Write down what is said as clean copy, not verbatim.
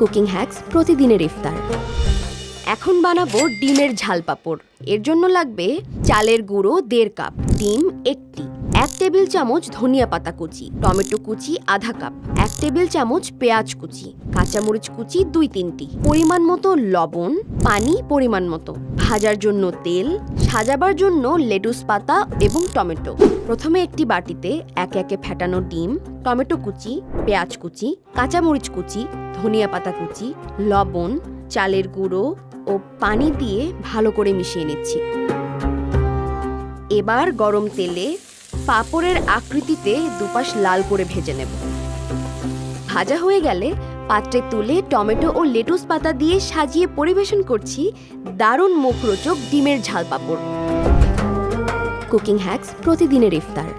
Cooking hacks প্রতিদিনের ইফতার। এখন বানাবো ডিমের ঝাল পাঁপড়। এর জন্য লাগবে চালের গুঁড়ো 1.5 কাপ, ডিম 1টি, 1 টেবিল চামচ ধনিয়া পাতা কুচি, টমেটো কুচি আধা কাপ, 1 টেবিল চামচ পেঁয়াজ কুচি, কাঁচামরিচ কুচি 2-3টি, পরিমাণ মতো লবণ, পানি পরিমাণ মতো, ভাজার জন্য তেল, সাজাবার জন্য লেটুস পাতা এবং টমেটো। প্রথমে একটি বাটিতে একে একে ফেটানো ডিম, টমেটো কুচি, পেঁয়াজ কুচি, কাঁচামরিচ কুচি, ধনিয়া পাতা কুচি, লবণ, চালের গুঁড়ো ও পানি দিয়ে ভালো করে মিশিয়ে নিচ্ছি। এবার গরম তেলে পাঁপড়ের আকৃতিতে দুপাশ লাল করে ভেজে নেব। ভাজা হয়ে গেলে পাত্রে তুলে টমেটো ও লেটুস পাতা দিয়ে সাজিয়ে পরিবেশন করছি দারুণ মুখরোচক ডিমের ঝাল পাঁপড়। কুকিং হ্যাক্স প্রতিদিনের ইফতার।